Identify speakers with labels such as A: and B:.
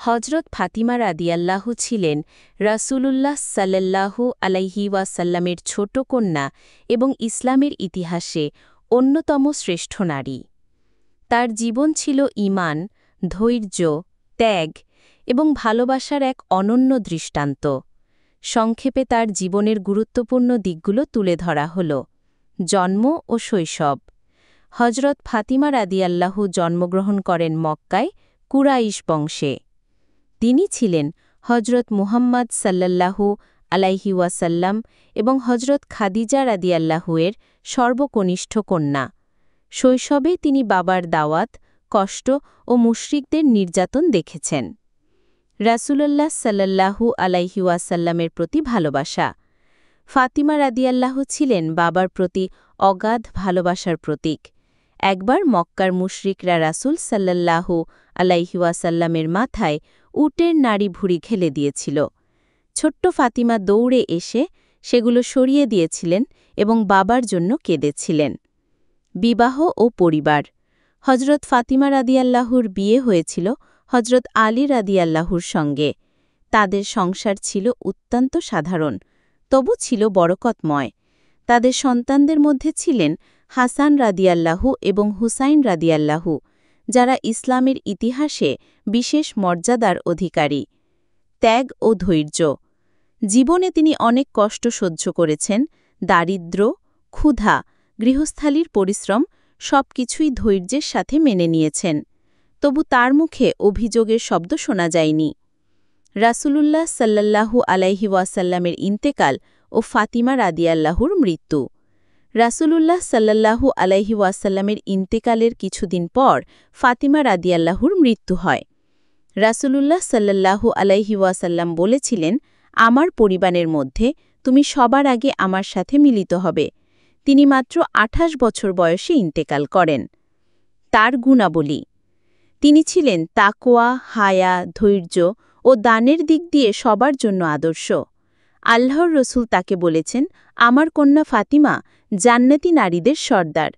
A: হজরত ফাতিমা রাদিয়াল্লাহু ছিলেন রাসূলুল্লাহ সাল্লাল্লাহু আলাইহি ওয়াসাল্লামের ছোট কন্যা এবং ইসলামের ইতিহাসে অন্যতম শ্রেষ্ঠ নারী। তার জীবন ছিল ঈমান, ধৈর্য, ত্যাগ এবং ভালোবাসার এক অনন্য দৃষ্টান্ত। সংক্ষেপে তার জীবনের গুরুত্বপূর্ণ দিকগুলো তুলে ধরা হল। জন্ম ও শৈশব। হজরত ফাতিমা রাদিয়াল্লাহু জন্মগ্রহণ করেন মক্কায় কুরাইশ বংশে। তিনি ছিলেন হজরত মুহাম্মদ সাল্লাল্লাহু আলাইহি ওয়াসাল্লাম এবং হজরত খাদিজা রাদিয়াল্লাহু এর সর্বকনিষ্ঠ কন্যা। শৈশবে তিনি বাবার দাওয়াত, কষ্ট ও মুশরিকদের নির্যাতন দেখেছেন। রাসূলুল্লাহ সাল্লাল্লাহু আলাইহি ওয়াসাল্লামের প্রতি ভালোবাসা। ফাতিমা রাদিয়াল্লাহু ছিলেন বাবার প্রতি অগাধ ভালোবাসার প্রতীক। একবার মক্কার মুশরিকরা রাসূল সাল্লাল্লাহু আলাইহি ওয়াসাল্লামের মাথায় উটের নাড়ি ভুঁড়ি ঢেলে দিয়েছিল। ছোট্ট ফাতিমা দৌড়ে এসে সেগুলো সরিয়ে দিয়েছিলেন এবং বাবার জন্য কেঁদেছিলেন। বিবাহ ও পরিবার। হজরত ফাতিমা রাদিয়াল্লাহুর বিয়ে হয়েছিল হজরত আলী রাদিয়াল্লাহুর সঙ্গে। তাদের সংসার ছিল অত্যন্ত সাধারণ, তবু ছিল বরকতময়। তাদের সন্তানদের মধ্যে ছিলেন হাসান রাদিয়াল্লাহু এবং হুসাইন রাদিয়াল্লাহু, যারা ইসলামের ইতিহাসে বিশেষ মর্যাদার অধিকারী। ত্যাগ ও ধৈর্য। জীবনে তিনি অনেক কষ্ট সহ্য করেছেন। দারিদ্র্য, ক্ষুধা, গৃহস্থালির পরিশ্রম সবকিছুই ধৈর্যের সাথে মেনে নিয়েছেন। তবু তার মুখে অভিযোগের শব্দ শোনা যায়নি। রাসূলুল্লাহ সাল্লাল্লাহু আলাইহি ওয়াসাল্লামের ইন্তেকাল ও ফাতিমা রাদিয়াল্লাহুর মৃত্যু। রাসূলুল্লাহ সাল্লাল্লাহু আলাইহি ওয়াসাল্লামের ইন্তেকালের কিছুদিন পর ফাতিমা রাদিয়াল্লাহুর মৃত্যু হয়। রাসূলুল্লাহ সাল্লাল্লাহু আলাইহি ওয়াসাল্লাম বলেছিলেন, আমার পরিবারের মধ্যে তুমি সবার আগে আমার সাথে মিলিত হবে। তিনি মাত্র 28 বছর বয়সে ইন্তেকাল করেন। তার গুণাবলী। তিনি ছিলেন তাকওয়া, হায়া, ধৈর্য ও দানের দিক দিয়ে সবার জন্য আদর্শ। আল্লাহর রসূল তাকে বলেছেন, আমার কন্যা ফাতিমা জান্নাতি নারীদের সর্দার।